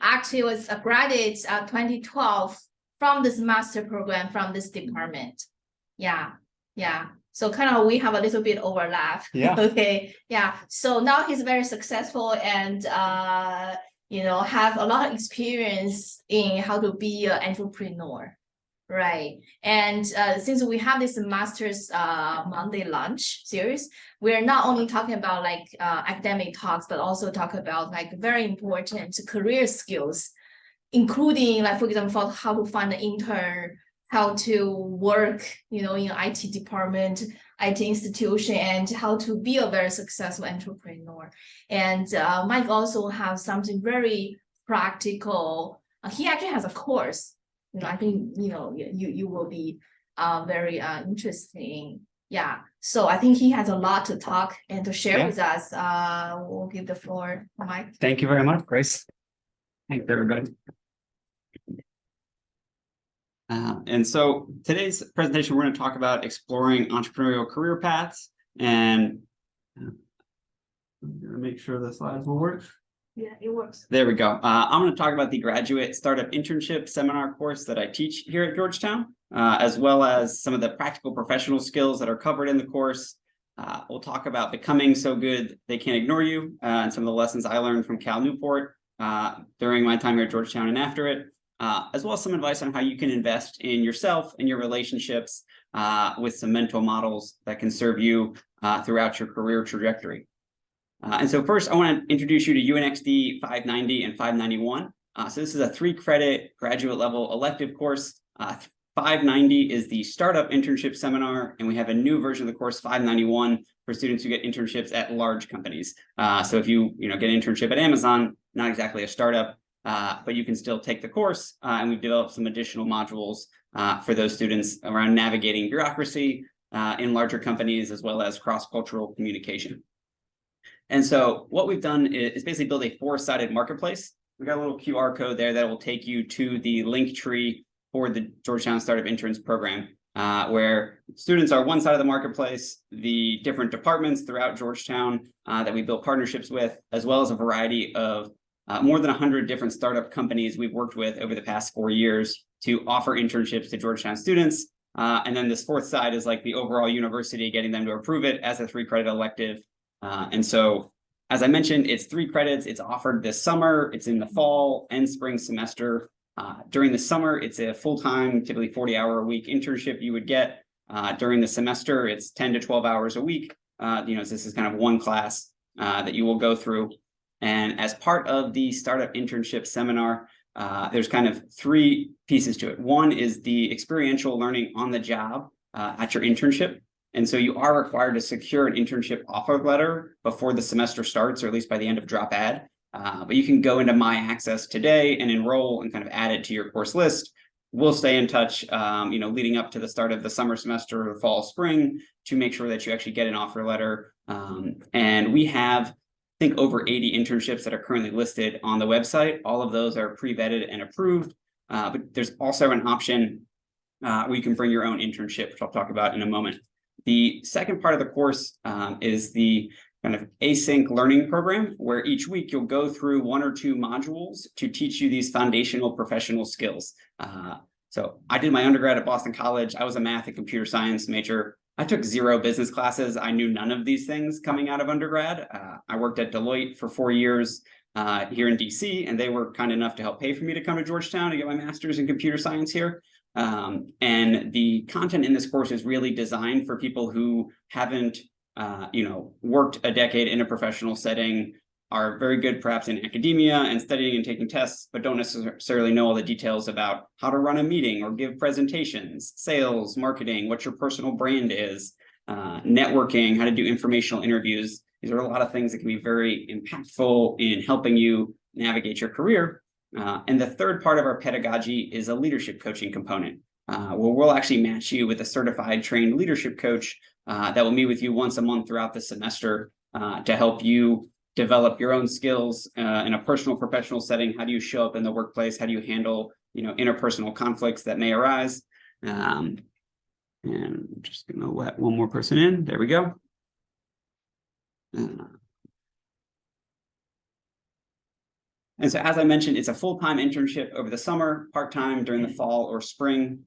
actually was a graduate 2012 from this master program from this department. Yeah. So kind of we have a little bit overlap. Yeah. Okay. Yeah. So now he's very successful and have a lot of experience in how to be an entrepreneur. Right. And since we have this master's Monday lunch series, we're not only talking about like academic talks, but also talk about like very important career skills, including like, for example, how to find an intern, how to work, in an IT department, IT institution, and how to be a very successful entrepreneur. And Mike also has something very practical. He actually has a course. I think you will be very interesting. Yeah. So I think he has a lot to talk and to share with us. We'll give the floor to Mike. Thank you very much, Grace. Thanks, everybody. And so today's presentation, we're going to talk about exploring entrepreneurial career paths, and I'm going to make sure the slides will work. Yeah, it works. There we go. I'm going to talk about the Graduate Startup Internship Seminar course that I teach here at Georgetown, as well as some of the practical professional skills that are covered in the course. We'll talk about becoming so good they can't ignore you, and some of the lessons I learned from Cal Newport during my time here at Georgetown and after it, as well as some advice on how you can invest in yourself and your relationships with some mental models that can serve you throughout your career trajectory. And so first, I want to introduce you to UNXD 590 and 591. So this is a 3-credit graduate level elective course. 590 is the Startup Internship Seminar, and we have a new version of the course, 591, for students who get internships at large companies. So if you get an internship at Amazon, not exactly a startup, but you can still take the course, and we've developed some additional modules for those students around navigating bureaucracy in larger companies, as well as cross-cultural communication. And so what we've done is basically build a 4-sided marketplace. We got a little QR code there that will take you to the link tree for the Georgetown Startup Interns program, where students are one side of the marketplace, the different departments throughout Georgetown that we built partnerships with, as well as a variety of more than 100 different startup companies we've worked with over the past 4 years to offer internships to Georgetown students. And then this 4th side is like the overall university, getting them to approve it as a 3-credit elective. And so, as I mentioned, it's 3 credits. It's offered this summer. It's in the fall and spring semester. During the summer, it's a full-time, typically 40-hour-a-week internship you would get. During the semester, it's 10 to 12 hours a week. So this is kind of one class that you will go through. And as part of the Startup Internship Seminar, there's kind of 3 pieces to it. One is the experiential learning on the job at your internship. And so you are required to secure an internship offer letter before the semester starts, or at least by the end of drop ad. But you can go into My Access today and enroll and kind of add it to your course list. We'll stay in touch, leading up to the start of the summer semester or fall, spring, to make sure that you actually get an offer letter. And we have, I think, over 80 internships that are currently listed on the website. All of those are pre-vetted and approved. But there's also an option where you can bring your own internship, which I'll talk about in a moment. The second part of the course is the kind of async learning program, where each week you'll go through 1 or 2 modules to teach you these foundational professional skills. So I did my undergrad at Boston College. I was a math and computer science major. I took 0 business classes. I knew none of these things coming out of undergrad. I worked at Deloitte for 4 years here in DC, and they were kind enough to help pay for me to come to Georgetown to get my master's in computer science here. And the content in this course is really designed for people who haven't, worked a decade in a professional setting, are very good perhaps in academia and studying and taking tests, but don't necessarily know all the details about how to run a meeting or give presentations, sales, marketing, what your personal brand is, networking, how to do informational interviews. These are a lot of things that can be very impactful in helping you navigate your career. And the third part of our pedagogy is a leadership coaching component, where we'll actually match you with a certified trained leadership coach that will meet with you once a month throughout the semester to help you develop your own skills in a personal professional setting. How do you show up in the workplace? How do you handle interpersonal conflicts that may arise? And I'm just going to let one more person in. There we go. And so, as I mentioned, it's a full-time internship over the summer, part-time during the fall or spring.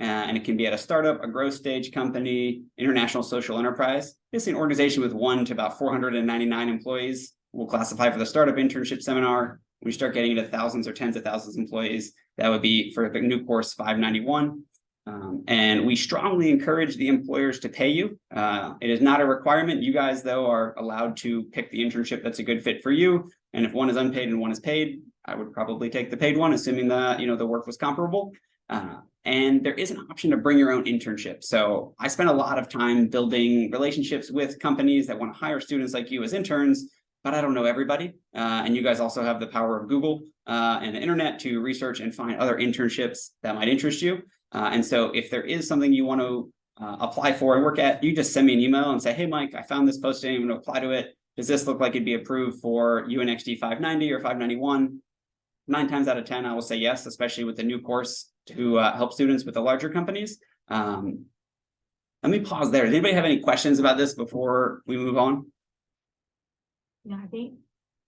And it can be at a startup, a growth stage company, international social enterprise. It's an organization with 1 to about 499 employees. We'll classify for the Startup Internship Seminar. When you start getting into thousands or tens of thousands of employees, that would be for the new course 591. And we strongly encourage the employers to pay you. It is not a requirement. You guys, though, are allowed to pick the internship that's a good fit for you. And if one is unpaid and one is paid, I would probably take the paid one, assuming that the work was comparable. And there is an option to bring your own internship. So I spent a lot of time building relationships with companies that want to hire students like you as interns, but I don't know everybody. And you guys also have the power of Google and the internet to research and find other internships that might interest you. And so if there is something you want to apply for and work at, you just send me an email and say, hey, Mike, I found this posting, I'm going to apply to it. Does this look like it'd be approved for UNXD 590 or 591? 9 times out of 10, I will say yes, especially with the new course to help students with the larger companies. Let me pause there. Does anybody have any questions about this before we move on? Yeah, I think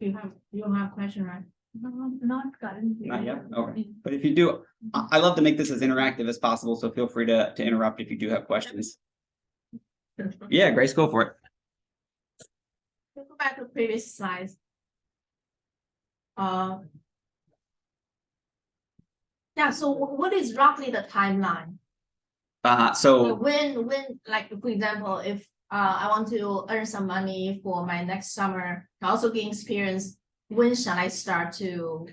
you don't have a question, right? Not gotten. Not yet? Okay. But if you do, I love to make this as interactive as possible, so feel free to interrupt if you do have questions. Yeah, Grace, go for it. Go back to previous slides. Yeah, so what is roughly the timeline? So When, like, for example, if I want to earn some money for my next summer, to also gain experience, when shall I start to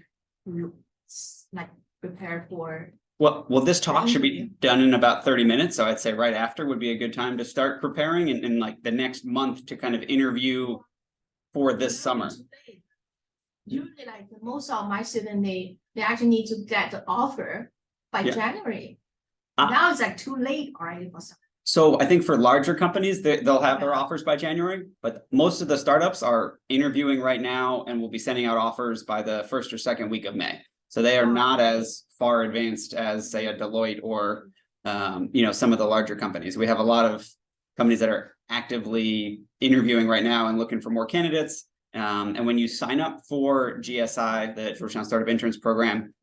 like prepare for? well, this talk should be done in about 30 minutes. So I'd say right after would be a good time to start preparing and like the next month to kind of interview for this summer. Usually, like most of my students, they actually need to get the offer by January. Now it's like too late already for some. So I think for larger companies, they'll have their offers by January, but most of the startups are interviewing right now and will be sending out offers by the 1st or 2nd week of May. So they are not as far advanced as, say, a Deloitte or some of the larger companies. We have a lot of companies that are actively interviewing right now and looking for more candidates. And when you sign up for GSI, the Georgetown Startup Interns Program,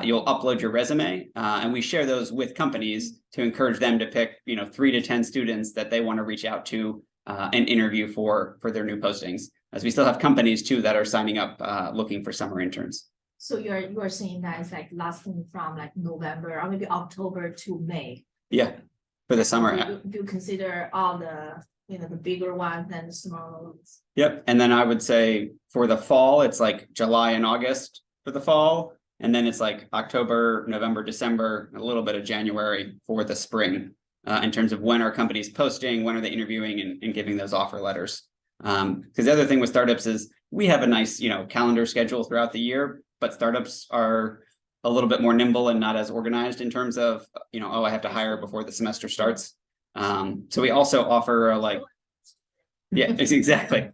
you'll upload your resume, and we share those with companies to encourage them to pick, 3 to 10 students that they want to reach out to and interview for their new postings. As we still have companies too that are signing up looking for summer interns. So you're saying that it's like lasting from like November or maybe October to May. Yeah, for the summer. Do you consider all the the bigger ones and the smaller ones? Yep. And then I would say for the fall, it's like July and August for the fall. And then it's like October, November, December, a little bit of January for the spring in terms of when are companies posting, when are they interviewing and giving those offer letters. Because the other thing with startups is we have a nice, calendar schedule throughout the year, but startups are a little bit more nimble and not as organized in terms of, I have to hire before the semester starts. So we also offer yeah, exactly.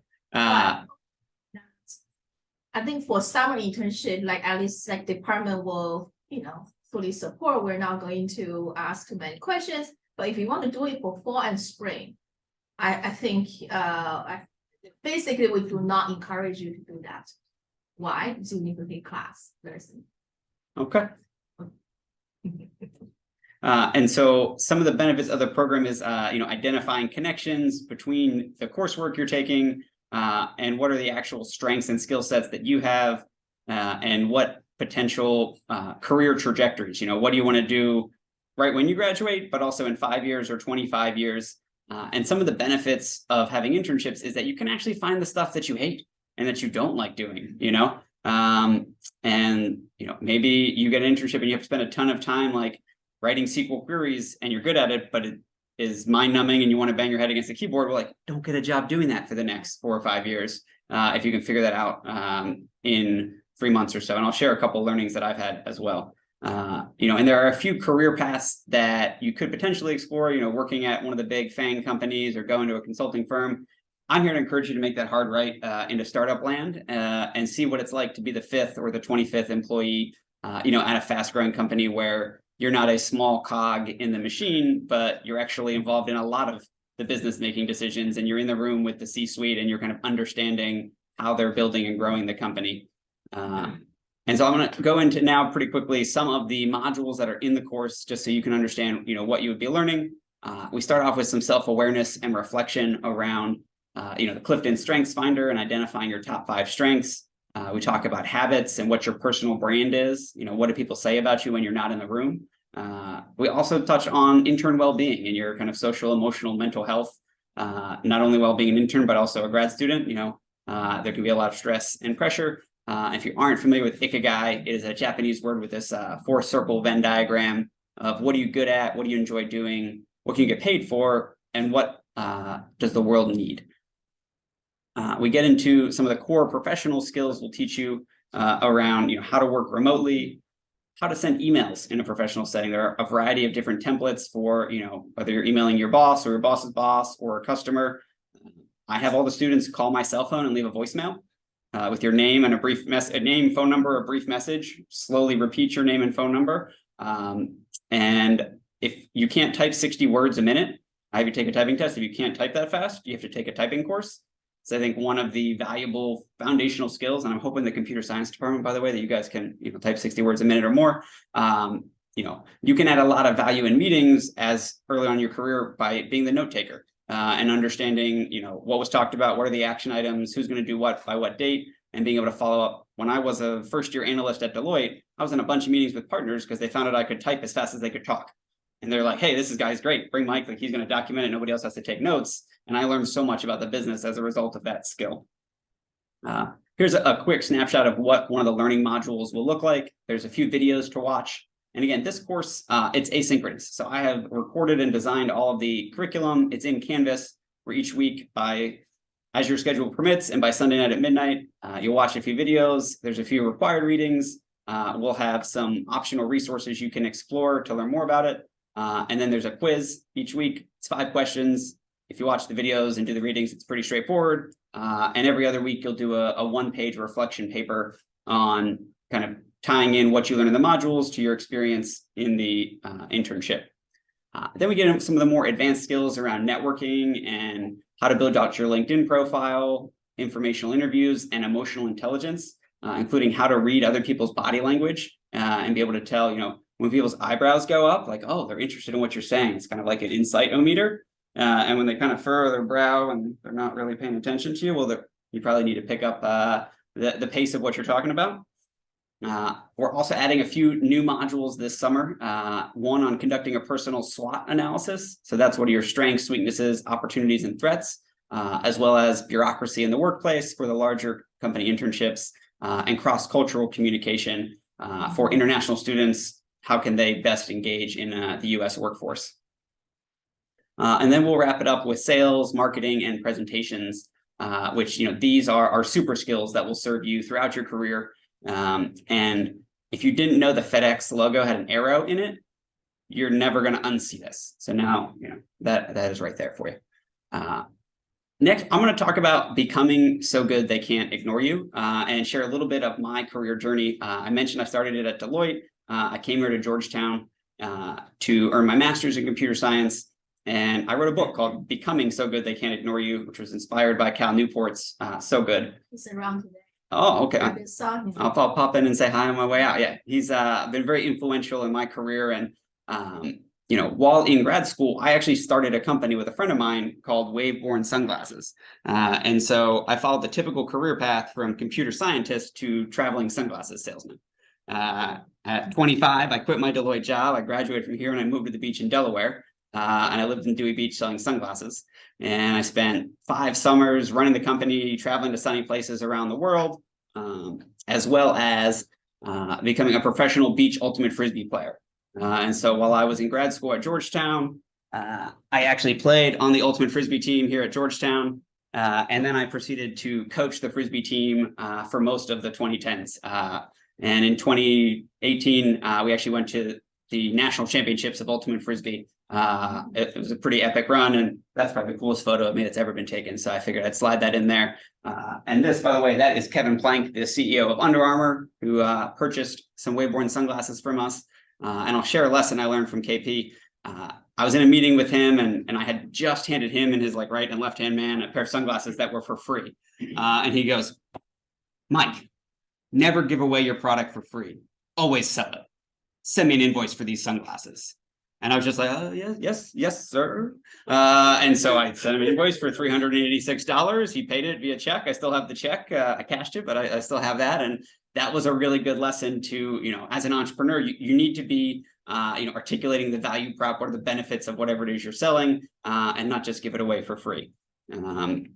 I think for summer internship, like at least like department will, fully support. We're not going to ask too many questions, but if you want to do it for fall and spring, I think basically we do not encourage you to do that. Why? Because you need to take class. Okay. And so some of the benefits of the program is, identifying connections between the coursework you're taking and what are the actual strengths and skill sets that you have and what potential career trajectories, what do you want to do right when you graduate, but also in 5 years or 25 years. And some of the benefits of having internships is that you can actually find the stuff that you hate and that you don't like doing, maybe you get an internship and you have to spend a ton of time writing SQL queries and you're good at it, but it is mind numbing and you want to bang your head against the keyboard. We're like, don't get a job doing that for the next 4 or 5 years. If you can figure that out in 3 months or so. And I'll share a couple of learnings that I've had as well. And there are a few career paths that you could potentially explore, working at one of the big FANG companies or going to a consulting firm. I'm here to encourage you to make that hard right into startup land and see what it's like to be the 5th or the 25th employee, at a fast growing company where you're not a small cog in the machine, but you're actually involved in a lot of the business making decisions and you're in the room with the C-suite and you're kind of understanding how they're building and growing the company. And so I'm going to go into now pretty quickly some of the modules that are in the course, just so you can understand, what you would be learning. We start off with some self-awareness and reflection around, the Clifton Strengths Finder and identifying your top 5 strengths. We talk about habits and what your personal brand is. What do people say about you when you're not in the room? We also touch on intern well-being and your kind of social, emotional, mental health. Not only well-being an intern, but also a grad student. There can be a lot of stress and pressure. If you aren't familiar with Ikigai, it is a Japanese word with this 4-circle Venn diagram of what are you good at, what do you enjoy doing, what can you get paid for, and what does the world need. We get into some of the core professional skills. We'll teach you around how to work remotely, how to send emails in a professional setting. There are a variety of different templates for whether you're emailing your boss or your boss's boss or a customer. I have all the students call my cell phone and leave a voicemail. With your name and a brief name, phone number, a brief message. Slowly repeat your name and phone number. And if you can't type 60 words a minute, I have you take a typing test. If you can't type that fast, you have to take a typing course. So I think one of the valuable foundational skills, and I'm hoping the computer science department, by the way, that you guys can type 60 words a minute or more. You can add a lot of value in meetings as early on in your career by being the note taker. And understanding, what was talked about, what are the action items, who's going to do what by what date, and being able to follow up. When I was a first-year analyst at Deloitte, I was in a bunch of meetings with partners because they found out I could type as fast as they could talk. And they're like, hey, this guy's great. Bring Mike, he's going to document it. Nobody else has to take notes. And I learned so much about the business as a result of that skill. Here's a quick snapshot of what one of the learning modules will look like. There's a few videos to watch. And again, this course, it's asynchronous. So I have recorded and designed all of the curriculum. It's in Canvas for each week as your schedule permits. And by Sunday night at midnight, you'll watch a few videos. There's a few required readings. We'll have some optional resources you can explore to learn more about it. And then there's a quiz each week. It's 5 questions. If you watch the videos and do the readings, it's pretty straightforward. And every other week, you'll do a 1-page reflection paper on kind of tying in what you learn in the modules to your experience in the internship. Then we get into some of the more advanced skills around networking and how to build out your LinkedIn profile, informational interviews, and emotional intelligence, including how to read other people's body language and be able to tell, when people's eyebrows go up, like, oh, they're interested in what you're saying. It's kind of like an insight-o-meter. And when they kind of furrow their brow and they're not really paying attention to you, well, you probably need to pick up the pace of what you're talking about. We're also adding a few new modules this summer, one on conducting a personal SWOT analysis. So that's what are your strengths, weaknesses, opportunities, and threats, as well as bureaucracy in the workplace for the larger company internships, and cross-cultural communication for international students. How can they best engage in the US workforce? And then we'll wrap it up with sales, marketing, and presentations, which, these are super skills that will serve you throughout your career. And if you didn't know the FedEx logo had an arrow in it, you're never going to unsee this. So now, that is right there for you. Next, I'm going to talk about becoming so good they can't ignore you, and share a little bit of my career journey. I mentioned I started it at Deloitte. I came here to Georgetown to earn my master's in computer science. And I wrote a book called Becoming So Good They Can't Ignore You, which was inspired by Cal Newport's So Good. He's around today. Oh, okay. I'll pop in and say hi on my way out. Yeah, he's been very influential in my career. And, while in grad school, I actually started a company with a friend of mine called Wave-Borne Sunglasses. And so I followed the typical career path from computer scientist to traveling sunglasses salesman. At 25, I quit my Deloitte job. I graduated from here and I moved to the beach in Delaware. And I lived in Dewey Beach selling sunglasses. And I spent 5 summers running the company, traveling to sunny places around the world, as well as becoming a professional beach ultimate frisbee player. And so while I was in grad school at Georgetown, I actually played on the ultimate frisbee team here at Georgetown. And then I proceeded to coach the frisbee team for most of the 2010s. And in 2018, we actually went to the national championships of ultimate frisbee. It was a pretty epic run, and that's probably the coolest photo of me that's ever been taken. So I figured I'd slide that in there. And this, by the way, that is Kevin Plank, the CEO of Under Armour, who purchased some Wave-Borne sunglasses from us. And I'll share a lesson I learned from KP. I was in a meeting with him, and I had just handed him and his right and left hand man a pair of sunglasses that were for free. And he goes, "Mike, Never give away your product for free. Always sell it. Send me an invoice for these sunglasses. And I was just like, oh, yeah, yes, sir. And so I sent him an invoice for $386. He paid it via check. I still have the check. I cashed it, but I still have that. And that was a really good lesson to, as an entrepreneur, you need to be, articulating the value prop, what are the benefits of whatever it is you're selling, and not just give it away for free. And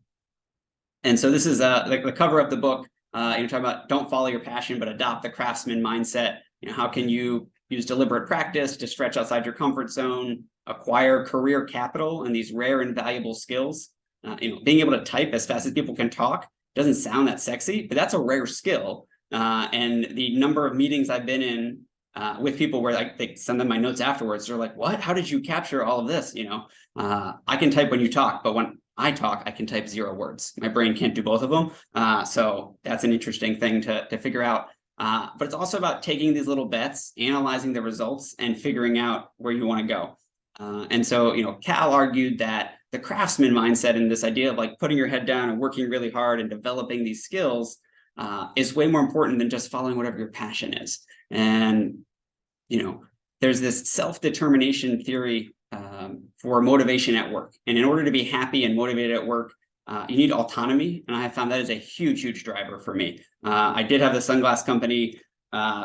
so this is the cover of the book. You're talking about don't follow your passion, but adopt the craftsman mindset. How can you use deliberate practice to stretch outside your comfort zone, acquire career capital and these rare and valuable skills? Being able to type as fast as people can talk doesn't sound that sexy, but that's a rare skill. And the number of meetings I've been in with people where they send them my notes afterwards, they're like, what? How did you capture all of this? I can type when you talk, but when I talk, I can type 0 words. My brain can't do both of them. So that's an interesting thing to figure out. But it's also about taking these little bets, analyzing the results, and figuring out where you want to go. And so, Cal argued that the craftsman mindset and this idea of putting your head down and working really hard and developing these skills is way more important than just following whatever your passion is. And, there's this self-determination theory for motivation at work. And in order to be happy and motivated at work, you need autonomy. And I have found that is a huge driver for me. I did have the sunglass company.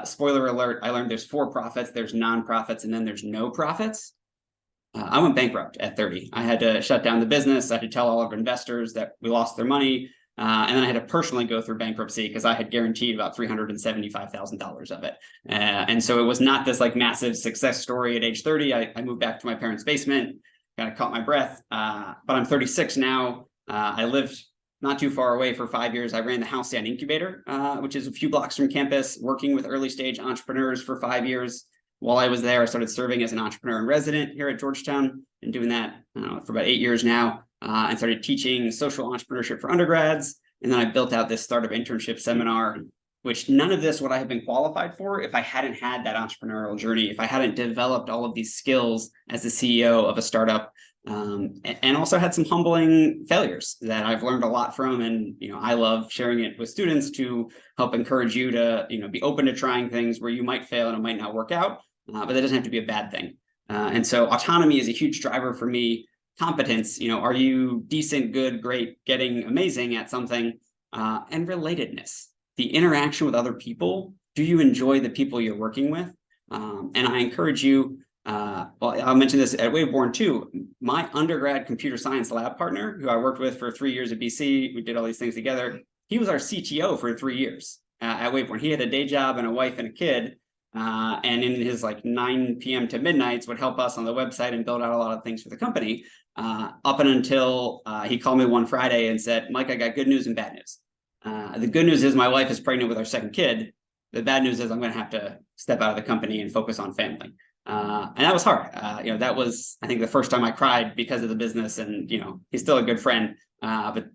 Spoiler alert, I learned there's for profits, there's non-profits, and then there's no profits. I went bankrupt at 30. I had to shut down the business. I had to tell all of our investors that we lost their money. And then I had to personally go through bankruptcy because I had guaranteed about $375,000 of it. And so it was not this massive success story at age 30. I moved back to my parents' basement, kind of caught my breath. But I'm 36 now. I lived not too far away for 5 years. I ran the House Stand Incubator, which is a few blocks from campus, working with early stage entrepreneurs for 5 years. While I was there, I started serving as an entrepreneur in resident here at Georgetown and doing that for about 8 years now. And started teaching social entrepreneurship for undergrads. And then I built out this startup internship seminar, which none of this would I have been qualified for if I hadn't had that entrepreneurial journey, if I hadn't developed all of these skills as the CEO of a startup, and also had some humbling failures that I've learned a lot from. And, I love sharing it with students to help encourage you to, be open to trying things where you might fail and it might not work out, but that doesn't have to be a bad thing. And so autonomy is a huge driver for me. Competence, are you decent, good, great, getting amazing at something, and relatedness, the interaction with other people. Do you enjoy the people you're working with? And I encourage you, I'll mention this at Waveborn too. My undergrad computer science lab partner, who I worked with for 3 years at BC, we did all these things together. He was our CTO for 3 years at Waveborn. He had a day job and a wife and a kid. And in his 9 p.m. to midnights would help us on the website and build out a lot of things for the company, up and until he called me one Friday and said, Mike, I got good news and bad news. The good news is my wife is pregnant with our second kid. The bad news is I'm going to have to step out of the company and focus on family. And that was hard. That was, I think, the first time I cried because of the business. And, he's still a good friend. But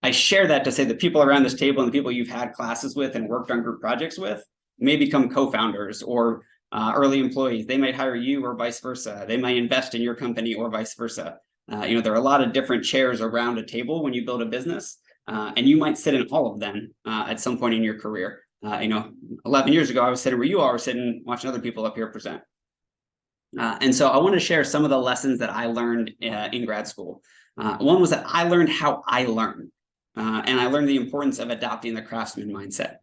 I share that to say the people around this table and the people you've had classes with and worked on group projects with may become co-founders or early employees. They might hire you or vice versa. They might invest in your company or vice versa. There are a lot of different chairs around a table when you build a business, and you might sit in all of them at some point in your career. 11 years ago, I was sitting where you all were sitting, watching other people up here present. And so I want to share some of the lessons that I learned in grad school. One was that I learned how I learn, and I learned the importance of adopting the craftsman mindset.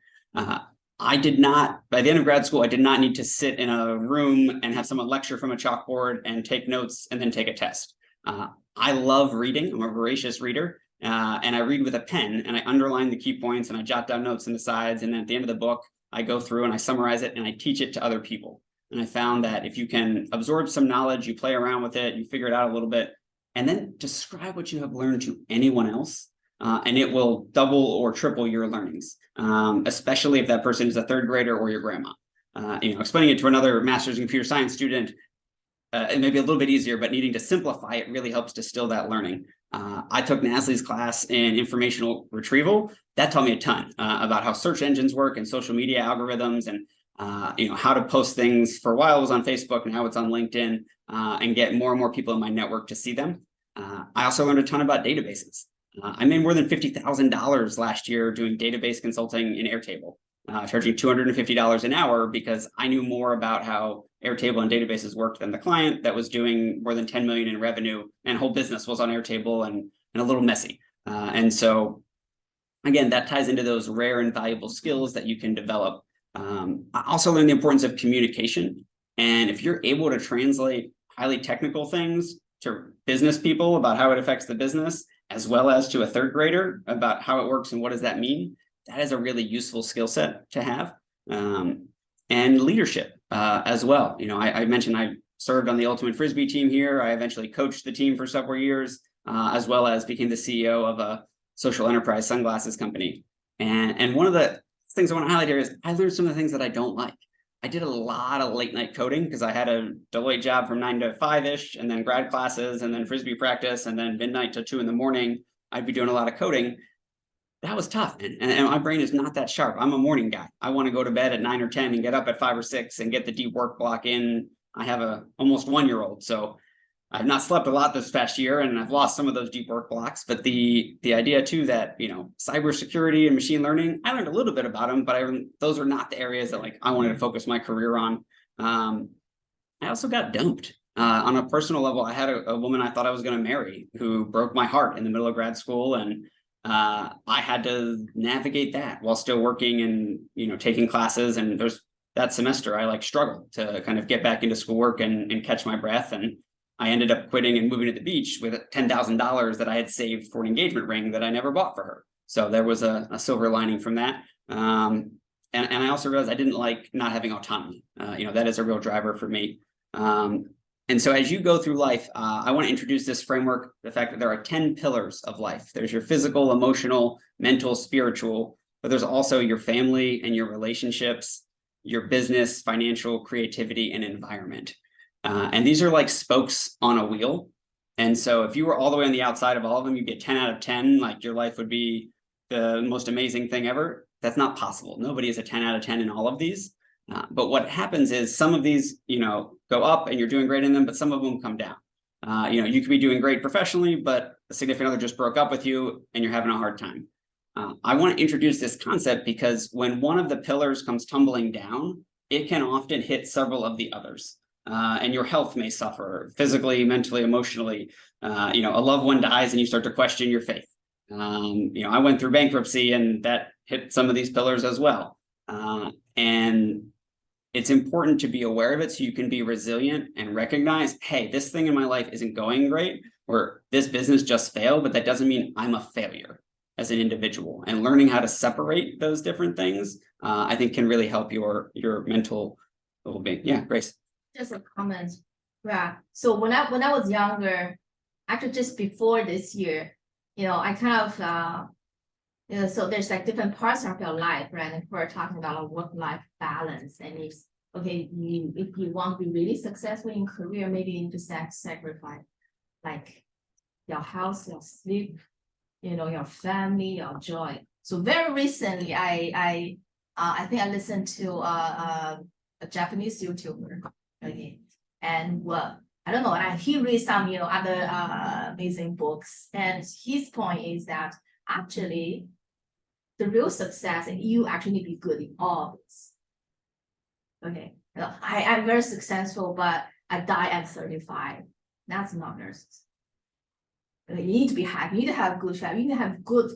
I did not, by the end of grad school, I did not need to sit in a room and have someone lecture from a chalkboard and take notes and then take a test. I love reading. I'm a voracious reader, and I read with a pen and I underline the key points and I jot down notes in the sides. And then at the end of the book, I go through and I summarize it and I teach it to other people. And I found that if you can absorb some knowledge, you play around with it, you figure it out a little bit, and then describe what you have learned to anyone else, and it will double or triple your learnings, especially if that person is a third grader or your grandma. Explaining it to another master's in computer science student, it may be a little bit easier, but needing to simplify it really helps distill that learning. I took Naslie's class in informational retrieval. That taught me a ton about how search engines work and social media algorithms, and how to post things. For a while it was on Facebook, now it's on LinkedIn, and get more and more people in my network to see them. I also learned a ton about databases. I made more than $50,000 last year doing database consulting in Airtable. charging $250 an hour because I knew more about how Airtable and databases worked than the client that was doing more than 10 million in revenue, and whole business was on Airtable and a little messy. And so again, that ties into those rare and valuable skills that you can develop. I also learned the importance of communication. And if you're able to translate highly technical things to business people about how it affects the business, as well as to a third grader about how it works and what does that mean, that is a really useful skill set to have. And leadership as well. You know, I mentioned I served on the Ultimate Frisbee team here. I eventually coached the team for several years, as well as became the CEO of a social enterprise sunglasses company. And one of the things I want to highlight here is I learned some of the things that I don't like. I did a lot of late night coding because I had a Deloitte job from 9 to 5-ish, and then grad classes, and then Frisbee practice, and then midnight to 2 in the morning. I'd be doing a lot of coding. That was tough. And my brain is not that sharp. I'm a morning guy. I want to go to bed at 9 or 10 and get up at 5 or 6 and get the deep work block in. I have a almost 1-year-old. So I've not slept a lot this past year, and I've lost some of those deep work blocks. But the idea too that, you know, cybersecurity and machine learning, I learned a little bit about them, but those are not the areas that like I wanted to focus my career on. I also got dumped on a personal level. I had a woman I thought I was going to marry who broke my heart in the middle of grad school, and I had to navigate that while still working and, you know, taking classes. And there's that semester I like struggled to kind of get back into schoolwork and catch my breath. And I ended up quitting and moving to the beach with $10,000 that I had saved for an engagement ring that I never bought for her. So there was a silver lining from that. And I also realized I didn't like not having autonomy. You know, that is a real driver for me. And so as you go through life, I want to introduce this framework, the fact that there are 10 pillars of life. There's your physical, emotional, mental, spiritual, but there's also your family and your relationships, your business, financial, creativity, and environment. And these are like spokes on a wheel. And so if you were all the way on the outside of all of them, you'd get 10 out of 10, like your life would be the most amazing thing ever. That's not possible. Nobody is a 10 out of 10 in all of these. But what happens is some of these, you know, go up and you're doing great in them, but some of them come down. You know, you could be doing great professionally, but a significant other just broke up with you and you're having a hard time. I want to introduce this concept because when one of the pillars comes tumbling down, it can often hit several of the others. And your health may suffer physically, mentally, emotionally. You know, a loved one dies and you start to question your faith. You know, I went through bankruptcy and that hit some of these pillars as well. And it's important to be aware of it so you can be resilient and recognize, hey, this thing in my life isn't going great, or this business just failed, but that doesn't mean I'm a failure as an individual. And learning how to separate those different things, I think can really help your mental well-being. Yeah, Grace. Just a comment. Yeah. So when I was younger, actually just before this year, you know, I kind of you know, so there's like different parts of your life, right? And we're talking about a work-life balance. And if you want to be really successful in career, maybe you need to sacrifice like your health, your sleep, you know, your family, your joy. So very recently, I think I listened to a Japanese YouTuber. Okay. And I don't know, he reads some, you know, other amazing books. And his point is that actually the real success and you actually need to be good in all this. Okay. I'm very successful, but I die at 35. That's not very successful. You need to be happy, you need to have good family, you need to have good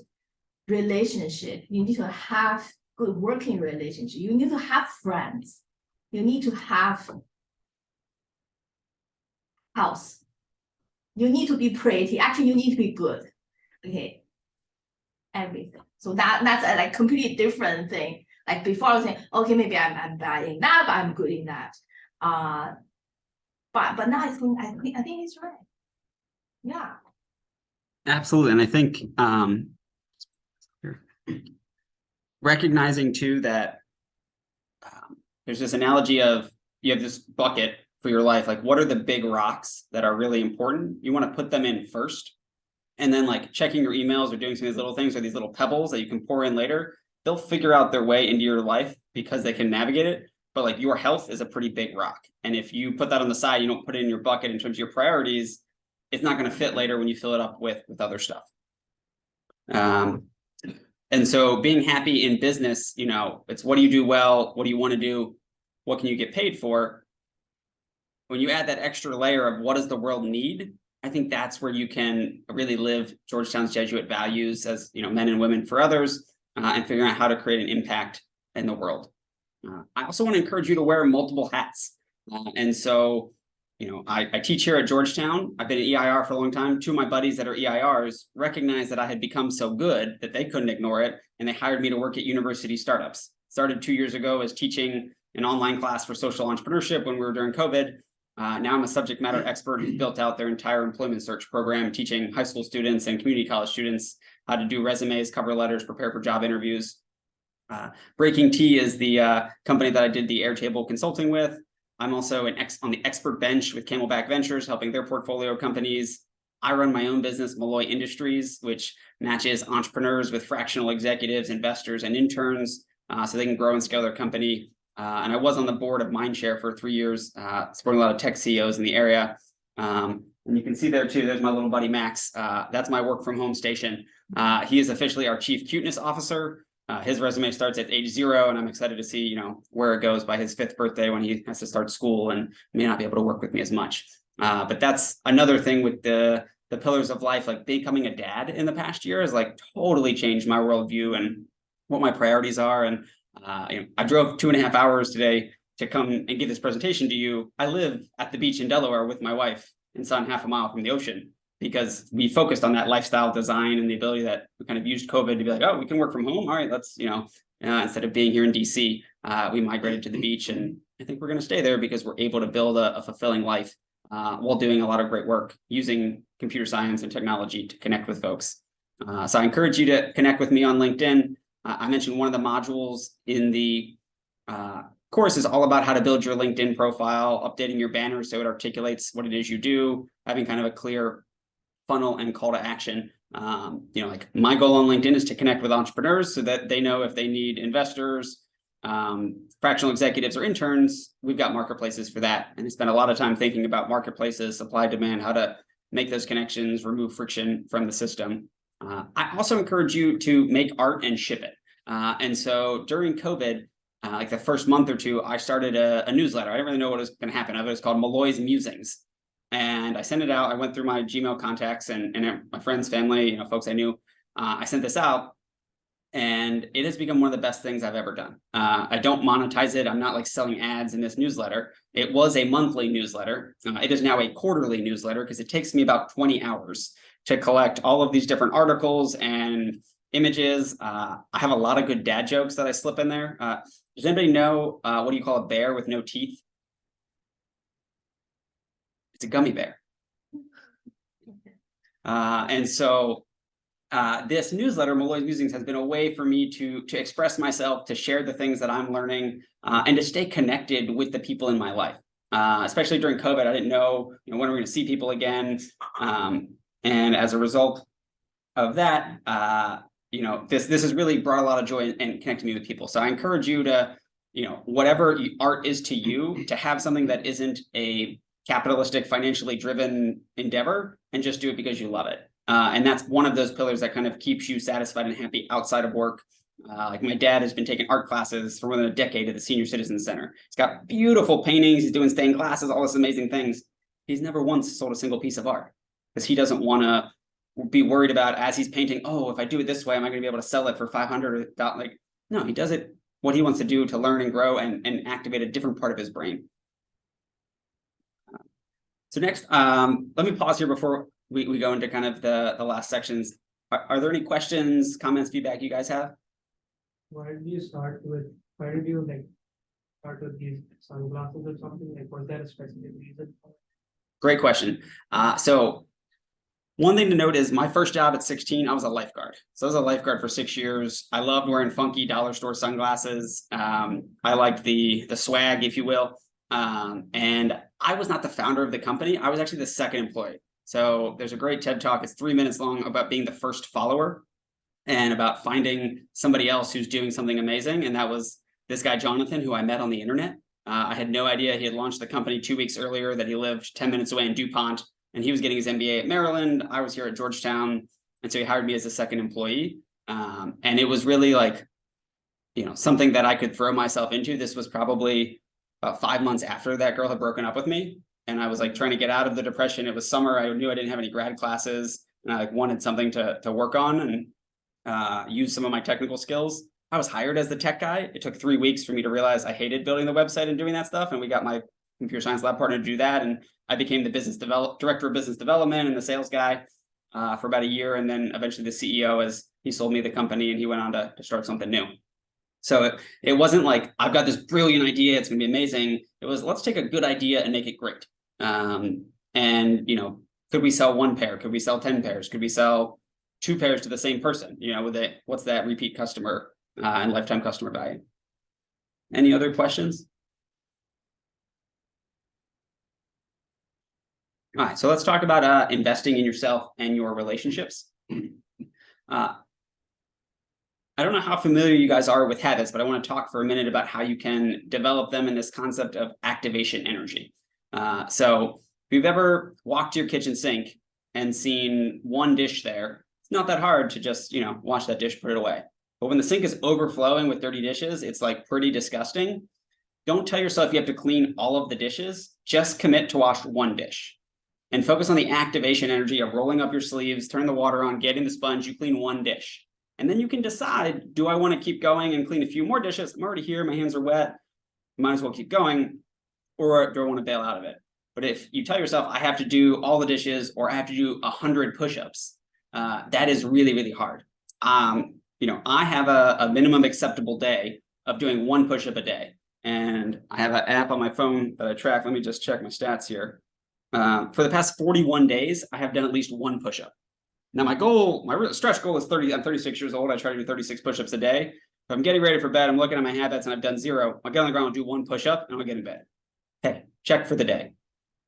relationship, you need to have good working relationship, you need to have friends, you need to have house. You need to be pretty. Actually, you need to be good. Okay. Everything. So that's a like completely different thing. Like before I was saying, okay, maybe I'm bad in that, but I'm good in that. But now I think it's right. Yeah. Absolutely. And I think recognizing too that there's this analogy of you have this bucket for your life, like what are the big rocks that are really important? You want to put them in first, and then like checking your emails or doing some of these little things or these little pebbles that you can pour in later, they'll figure out their way into your life because they can navigate it. But like your health is a pretty big rock, and if you put that on the side, you don't put it in your bucket in terms of your priorities, it's not going to fit later when you fill it up with other stuff. And so being happy in business, you know, it's what do you do well? What do you want to do? What can you get paid for? When you add that extra layer of what does the world need, I think that's where you can really live Georgetown's Jesuit values as, you know, men and women for others, and figuring out how to create an impact in the world. I also want to encourage you to wear multiple hats. And so, you know, I teach here at Georgetown. I've been at EIR for a long time. Two of my buddies that are EIRs recognized that I had become so good that they couldn't ignore it, and they hired me to work at university startups. Started 2 years ago as teaching an online class for social entrepreneurship when we were during COVID. Now I'm a subject matter expert who's built out their entire employment search program, teaching high school students and community college students how to do resumes, cover letters, prepare for job interviews. Breaking Tea is the company that I did the Airtable consulting with. I'm also on the expert bench with Camelback Ventures, helping their portfolio companies. I run my own business, Malloy Industries, which matches entrepreneurs with fractional executives, investors, and interns, so they can grow and scale their company. And I was on the board of Mindshare for 3 years, supporting a lot of tech CEOs in the area. And you can see there too, there's my little buddy, Max. That's my work from home station. He is officially our chief cuteness officer. His resume starts at age 0, and I'm excited to see, you know, where it goes by his 5th birthday when he has to start school and may not be able to work with me as much. But that's another thing with the pillars of life, like becoming a dad in the past year has like totally changed my worldview and what my priorities are. And you know, I drove 2.5 hours today to come and give this presentation to you. I live at the beach in Delaware with my wife and son, half a mile from the ocean, because we focused on that lifestyle design and the ability that we kind of used COVID to be like, oh, we can work from home. All right, let's, you know, instead of being here in DC, we migrated to the beach, and I think we're going to stay there because we're able to build a fulfilling life while doing a lot of great work using computer science and technology to connect with folks. So I encourage you to connect with me on LinkedIn. I mentioned one of the modules in the course is all about how to build your LinkedIn profile, updating your banner so it articulates what it is you do, having kind of a clear funnel and call to action. You know, like my goal on LinkedIn is to connect with entrepreneurs so that they know if they need investors, fractional executives, or interns. We've got marketplaces for that. And I spend a lot of time thinking about marketplaces, supply, demand, how to make those connections, remove friction from the system. I also encourage you to make art and ship it. And so during COVID, like the first month or two, I started a newsletter. I didn't really know what was going to happen. It was called Malloy's Musings. And I sent it out. I went through my Gmail contacts and my friends, family, you know, folks I knew. I sent this out, and it has become one of the best things I've ever done. I don't monetize it. I'm not like selling ads in this newsletter. It was a monthly newsletter. It is now a quarterly newsletter because it takes me about 20 hours to collect all of these different articles and images. I have a lot of good dad jokes that I slip in there. Does anybody know what do you call a bear with no teeth? It's a gummy bear. And so this newsletter, Malloy's Musings, has been a way for me to express myself, to share the things that I'm learning, and to stay connected with the people in my life. Especially during COVID, I didn't know, you know, when we're going to see people again. And as a result of that, you know, this has really brought a lot of joy and connected me with people. So I encourage you to, you know, whatever art is to you, to have something that isn't a capitalistic, financially driven endeavor, and just do it because you love it. And that's one of those pillars that kind of keeps you satisfied and happy outside of work. Like my dad has been taking art classes for more than a decade at the Senior Citizen Center. He's got beautiful paintings. He's doing stained glasses, all this amazing things. He's never once sold a single piece of art because he doesn't want to be worried about, as he's painting, oh, if I do it this way, am I going to be able to sell it for $500? Like, no, he does it what he wants to do to learn and grow and activate a different part of his brain. So next, let me pause here before we go into kind of the last sections. Are there any questions, comments, feedback you guys have? Why did you start with, why did you like start with these sunglasses or something? Like, was there a specific reason for it? Great question. So one thing to note is my first job at 16, I was a lifeguard. So I was a lifeguard for 6 years. I loved wearing funky dollar store sunglasses. I liked the swag, if you will. And I was not the founder of the company. I was actually the second employee. So there's a great TED talk. It's 3 minutes long about being the first follower and about finding somebody else who's doing something amazing. And that was this guy, Jonathan, who I met on the internet. I had no idea he had launched the company 2 weeks earlier, that he lived 10 minutes away in DuPont, and he was getting his MBA at Maryland. I was here at Georgetown. And so he hired me as a second employee. And it was really like, something that I could throw myself into. This was probably about 5 months after that girl had broken up with me. And I was like trying to get out of the depression. It was summer. I knew I didn't have any grad classes, and I like wanted something to work on and use some of my technical skills. I was hired as the tech guy. It took 3 weeks for me to realize I hated building the website and doing that stuff. And we got my computer science lab partner to do that. And I became the director of business development and the sales guy for about a year. And then eventually the CEO, as he sold me the company and he went on to start something new. So it wasn't like, I've got this brilliant idea, it's going to be amazing. It was, let's take a good idea and make it great. And, could we sell 1 pair? Could we sell 10 pairs? Could we sell 2 pairs to the same person? What's that repeat customer and lifetime customer value? Any other questions? All right, so let's talk about investing in yourself and your relationships. I don't know how familiar you guys are with habits, but I want to talk for a minute about how you can develop them in this concept of activation energy. So if you've ever walked to your kitchen sink and seen 1 dish there, it's not that hard to just, wash that dish, put it away. But when the sink is overflowing with dirty dishes, it's like pretty disgusting. Don't tell yourself you have to clean all of the dishes. Just commit to wash 1 dish and focus on the activation energy of rolling up your sleeves, turn the water on, getting the sponge, you clean 1 dish. And then you can decide, do I want to keep going and clean a few more dishes? I'm already here, my hands are wet, might as well keep going, or do I want to bail out of it? But if you tell yourself, I have to do all the dishes, or I have to do 100 push-ups, that is really, really hard. I have a minimum acceptable day of doing 1 push-up a day. And I have an app on my phone that I track. Let me just check my stats here. For the past 41 days, I have done at least 1 push-up. Now my stretch goal is 30. I'm 36 years old. I try to do 36 push-ups a day. If I'm getting ready for bed, I'm looking at my habits and I've done 0. I'll get on the ground and do 1 push-up and I'll get in bed. Okay, check for the day.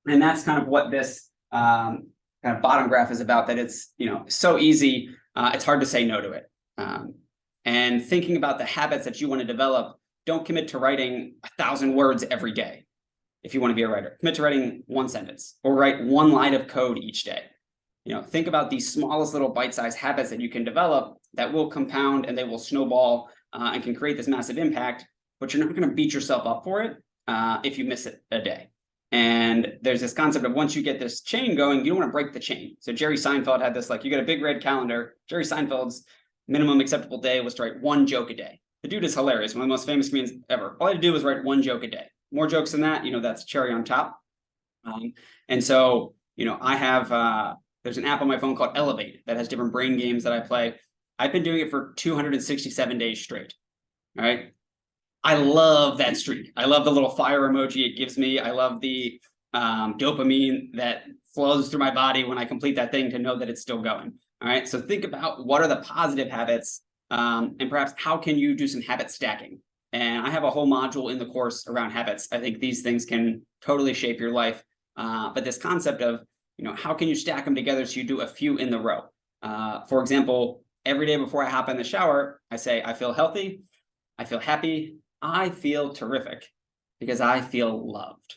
And that's kind of what this kind of bottom graph is about, that it's, so easy. It's hard to say no to it. And thinking about the habits that you want to develop, don't commit to writing 1,000 words every day. If you want to be a writer, commit to writing 1 sentence or write 1 line of code each day. Think about these smallest little bite-sized habits that you can develop that will compound and they will snowball and can create this massive impact, but you're not going to beat yourself up for it if you miss it a day. And there's this concept of once you get this chain going, you don't want to break the chain. So Jerry Seinfeld had this, like, you got a big red calendar. Jerry Seinfeld's minimum acceptable day was to write 1 joke a day. The dude is hilarious, one of the most famous comedians ever. All I had to do was write 1 joke a day. More jokes than that, that's cherry on top. And so, I have, there's an app on my phone called Elevate that has different brain games that I play. I've been doing it for 267 days straight. All right. I love that streak. I love the little fire emoji it gives me. I love the dopamine that flows through my body when I complete that thing to know that it's still going. All right. So think about what are the positive habits and perhaps how can you do some habit stacking? And I have a whole module in the course around habits. I think these things can totally shape your life. But this concept of, how can you stack them together so you do a few in the row? For example, every day before I hop in the shower, I say, I feel healthy, I feel happy, I feel terrific because I feel loved.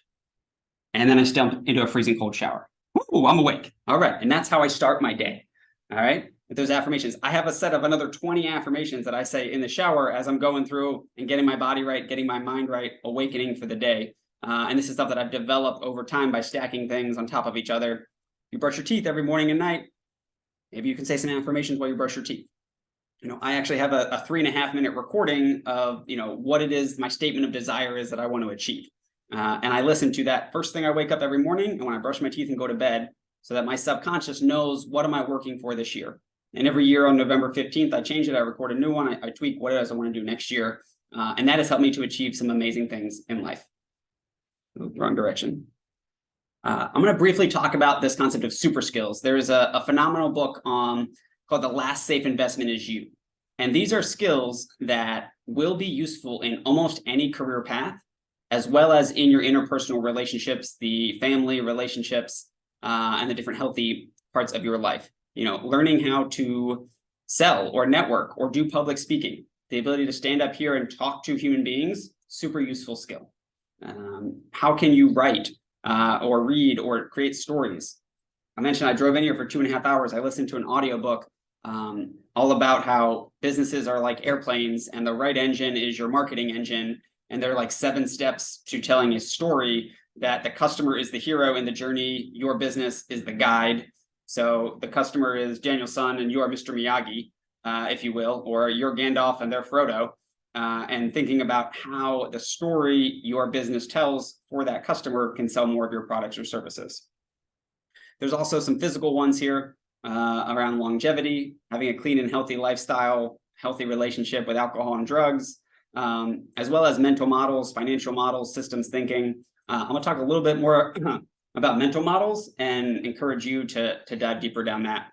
And then I jump into a freezing cold shower. Ooh, I'm awake. All right. And that's how I start my day. All right. With those affirmations, I have a set of another 20 affirmations that I say in the shower as I'm going through and getting my body right, getting my mind right, awakening for the day. And this is stuff that I've developed over time by stacking things on top of each other. You brush your teeth every morning and night. Maybe you can say some affirmations while you brush your teeth. I actually have a 3.5-minute recording of, what it is my statement of desire is that I want to achieve. And I listen to that first thing I wake up every morning and when I brush my teeth and go to bed so that my subconscious knows what am I working for this year. And every year on November 15th, I change it. I record a new one. I tweak what it is I want to do next year. And that has helped me to achieve some amazing things in life. Wrong direction. I'm going to briefly talk about this concept of super skills. There is a phenomenal book called The Last Safe Investment Is You. And these are skills that will be useful in almost any career path, as well as in your interpersonal relationships, the family relationships, and the different healthy parts of your life. Learning how to sell or network or do public speaking, the ability to stand up here and talk to human beings, super useful skill. How can you write or read or create stories? I mentioned I drove in here for 2.5 hours. I listened to an audiobook all about how businesses are like airplanes and the right engine is your marketing engine. And they're like 7 steps to telling a story that the customer is the hero in the journey. Your business is the guide. So the customer is Daniel Son and you are Mr. Miyagi, if you will, or you're Gandalf and they're Frodo. And thinking about how the story your business tells for that customer can sell more of your products or services. There's also some physical ones here around longevity, having a clean and healthy lifestyle, healthy relationship with alcohol and drugs, as well as mental models, financial models, systems thinking. I'm going to talk a little bit more about mental models and encourage you to dive deeper down that.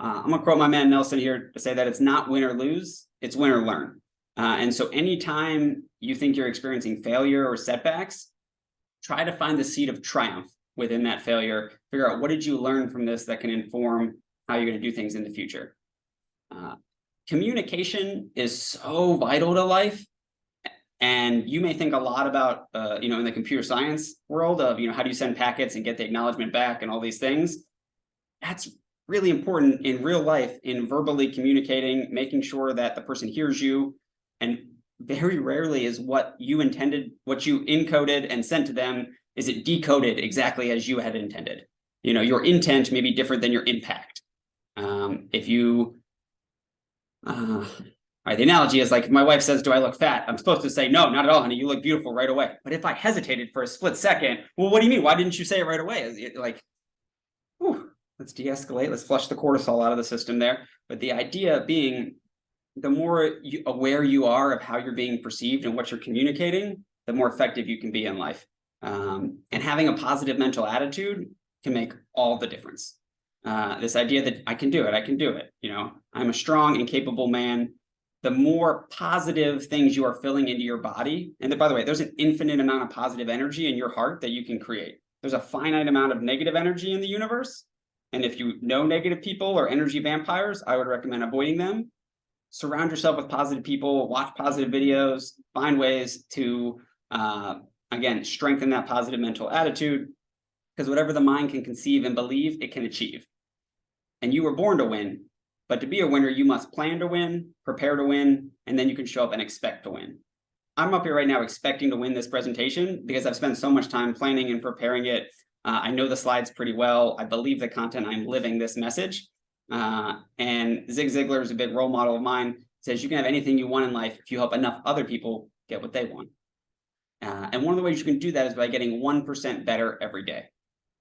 I'm going to quote my man Nelson here to say that it's not win or lose, it's win or learn. And so anytime you think you're experiencing failure or setbacks, try to find the seed of triumph within that failure. Figure out, what did you learn from this that can inform how you're going to do things in the future? Communication is so vital to life. And you may think a lot about, in the computer science world of, how do you send packets and get the acknowledgement back and all these things? That's really important in real life, in verbally communicating, making sure that the person hears you. And very rarely is what you intended, what you encoded and sent to them, is it decoded exactly as you had intended. Your intent may be different than your impact. The analogy is like, if my wife says, do I look fat? I'm supposed to say, no, not at all, honey, you look beautiful right away. But if I hesitated for a split second, well, what do you mean? Why didn't you say it right away? It like, whew, let's de-escalate, let's flush the cortisol out of the system there. But the idea being, the more aware you are of how you're being perceived and what you're communicating, the more effective you can be in life. And having a positive mental attitude can make all the difference. This idea that I can do it, I'm a strong and capable man. The more positive things you are filling into your body, and by the way, there's an infinite amount of positive energy in your heart that you can create. There's a finite amount of negative energy in the universe. And if you know negative people or energy vampires, I would recommend avoiding them. Surround yourself with positive people, watch positive videos, find ways to, again, strengthen that positive mental attitude, because whatever the mind can conceive and believe, it can achieve. And you were born to win. But to be a winner, you must plan to win, prepare to win, and then you can show up and expect to win. I'm up here right now expecting to win this presentation because I've spent so much time planning and preparing it. I know the slides pretty well. I believe the content. I'm living this message. And Zig Ziglar is a big role model of mine. Says you can have anything you want in life if you help enough other people get what they want. And one of the ways you can do that is by getting 1% better every day.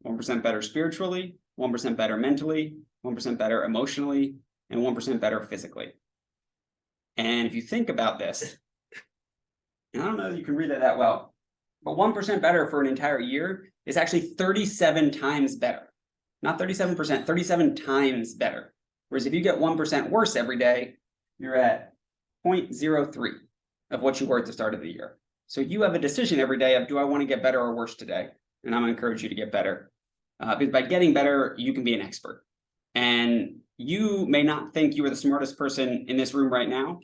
1% better spiritually, 1% better mentally, 1% better emotionally, and 1% better physically. And if you think about this, and I don't know that you can read it that well, but 1% better for an entire year is actually 37 times better. Not 37%, 37 times better. Whereas if you get 1% worse every day, you're at 0.03 of what you were at the start of the year. So you have a decision every day of, do I want to get better or worse today? And I'm going to encourage you to get better. Because by getting better, you can be an expert. And you may not think you are the smartest person in this room right now,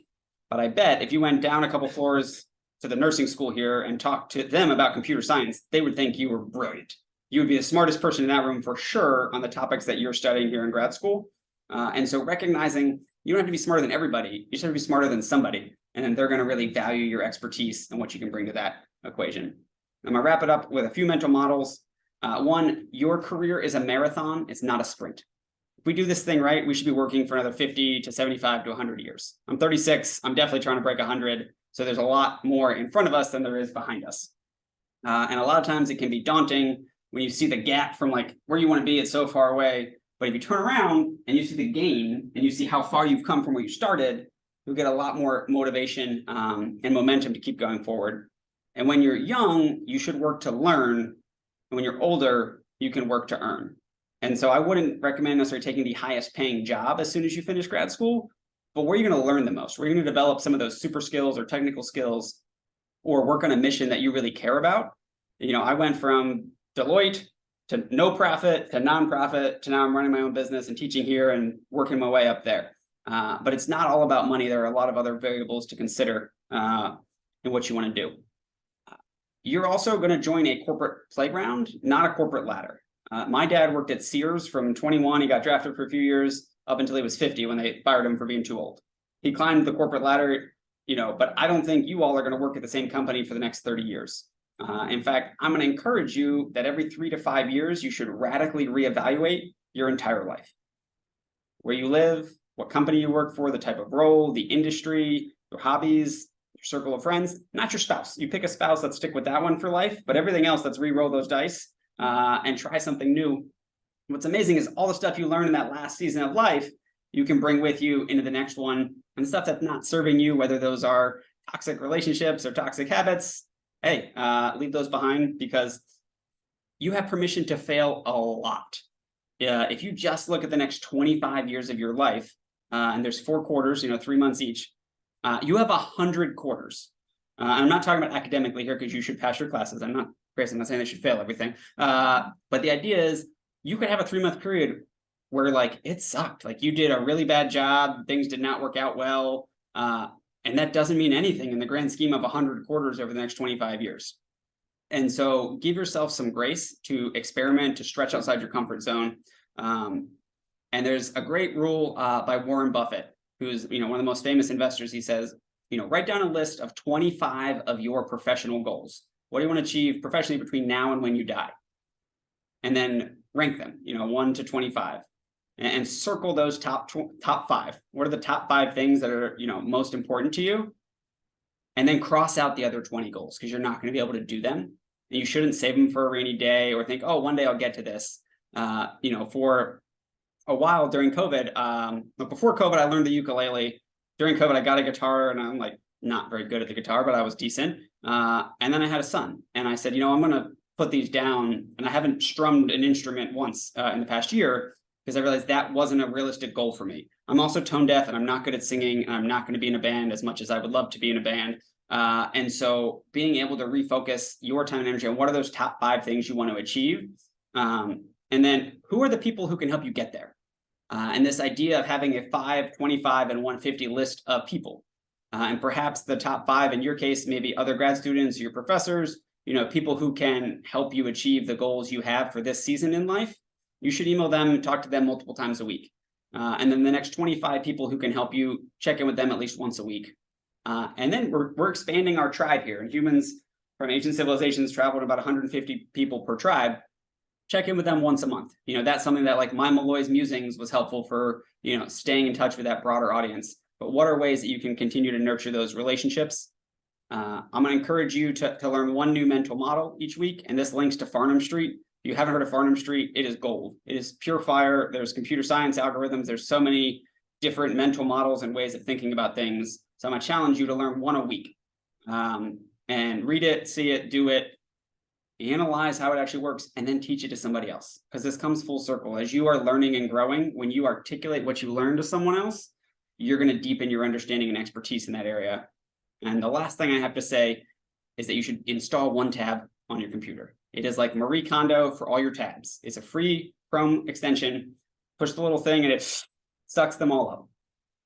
but I bet if you went down a couple floors to the nursing school here and talked to them about computer science, they would think you were brilliant. You would be the smartest person in that room for sure on the topics that you're studying here in grad school. And so recognizing you don't have to be smarter than everybody, you just have to be smarter than somebody, and then they're going to really value your expertise and what you can bring to that equation. I'm going to wrap it up with a few mental models. One, your career is a marathon, it's not a sprint. If we do this thing right, we should be working for another 50 to 75 to 100 years. I'm 36, I'm definitely trying to break 100. So there's a lot more in front of us than there is behind us. And a lot of times it can be daunting when you see the gap from like where you want to be, it's so far away. But if you turn around and you see the gain and you see how far you've come from where you started, you'll get a lot more motivation and momentum to keep going forward. And when you're young, you should work to learn. And when you're older, you can work to earn. And so I wouldn't recommend necessarily taking the highest paying job as soon as you finish grad school, but where you're going to learn the most, where you're going to develop some of those super skills or technical skills, or work on a mission that you really care about. I went from Deloitte to no profit to nonprofit to now I'm running my own business and teaching here and working my way up there. But it's not all about money. There are a lot of other variables to consider in what you want to do. You're also going to join a corporate playground, not a corporate ladder. My dad worked at Sears from 21. He got drafted for a few years up until he was 50 when they fired him for being too old. He climbed the corporate ladder, but I don't think you all are going to work at the same company for the next 30 years. In fact, I'm going to encourage you that every 3 to 5 years, you should radically reevaluate your entire life. Where you live, what company you work for, the type of role, the industry, your hobbies, your circle of friends, not your spouse. You pick a spouse, let's stick with that one for life, but everything else, let's re-roll those dice and try something new. What's amazing is all the stuff you learn in that last season of life, you can bring with you into the next one, and stuff that's not serving you, whether those are toxic relationships or toxic habits, hey, leave those behind, because you have permission to fail a lot. If you just look at the next 25 years of your life, and there's 4 quarters, 3 months each, you have 100 quarters. I'm not talking about academically here, because you should pass your classes. I'm not saying they should fail everything. But the idea is you could have a 3-month period where like it sucked. Like you did a really bad job, things did not work out well. And that doesn't mean anything in the grand scheme of 100 quarters over the next 25 years. And so give yourself some grace to experiment, to stretch outside your comfort zone. And there's a great rule by Warren Buffett, who's one of the most famous investors. He says, write down a list of 25 of your professional goals. What do you want to achieve professionally between now and when you die? And then rank them, 1 to 25, and circle those top 5. What are the top 5 things that are, most important to you? And then cross out the other 20 goals, because you're not going to be able to do them. And you shouldn't save them for a rainy day or think, oh, one day I'll get to this. For a while during COVID, but before COVID, I learned the ukulele. During COVID, I got a guitar, and I'm like not very good at the guitar, but I was decent. And then I had a son, and I said, I'm going to put these down, and I haven't strummed an instrument once in the past year, because I realized that wasn't a realistic goal for me. I'm also tone deaf, and I'm not good at singing, and I'm not going to be in a band as much as I would love to be in a band. And so being able to refocus your time and energy on what are those top 5 things you want to achieve, and then who are the people who can help you get there? And this idea of having a 5, 25, and 150 list of people, and perhaps the top 5 in your case, maybe other grad students, your professors, people who can help you achieve the goals you have for this season in life. You should email them, talk to them multiple times a week. And then the next 25 people who can help you, check in with them at least once a week. And then we're expanding our tribe here. And humans from ancient civilizations traveled about 150 people per tribe. Check in with them once a month. That's something that like Mike Malloy's musings was helpful for, staying in touch with that broader audience. But what are ways that you can continue to nurture those relationships? I'm going to encourage you to learn one new mental model each week. And this links to Farnham Street. If you haven't heard of Farnham Street, it is gold. It is pure fire. There's computer science algorithms. There's so many different mental models and ways of thinking about things. So I'm going to challenge you to learn one a week, and read it, see it, do it, analyze how it actually works, and then teach it to somebody else. Because this comes full circle. As you are learning and growing, when you articulate what you learn to someone else, you're going to deepen your understanding and expertise in that area. And the last thing I have to say is that you should install one tab on your computer. It is like Marie Kondo for all your tabs. It's a free Chrome extension. Push the little thing and it sucks them all up.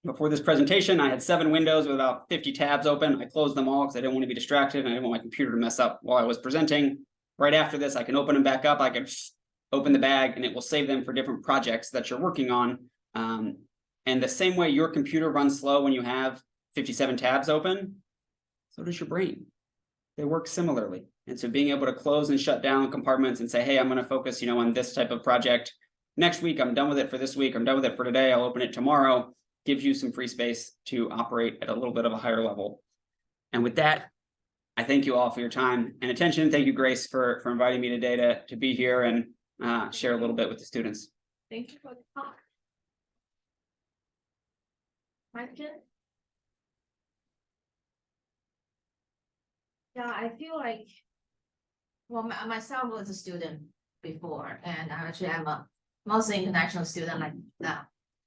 Before this presentation, I had 7 windows with about 50 tabs open. I closed them all because I didn't want to be distracted, and I didn't want my computer to mess up while I was presenting. Right after this, I can open them back up. I can open the bag, and it will save them for different projects that you're working on. And the same way your computer runs slow when you have 57 tabs open, so does your brain. They work similarly. And so being able to close and shut down compartments and say, hey, I'm going to focus, on this type of project. Next week, I'm done with it for this week. I'm done with it for today. I'll open it tomorrow. Gives you some free space to operate at a little bit of a higher level. And with that, I thank you all for your time and attention. Thank you, Grace, for inviting me today to be here and share a little bit with the students. Thank you for the talk. Mike? Yeah, I feel like, well, myself was a student before, and actually I'm a mostly international student like now.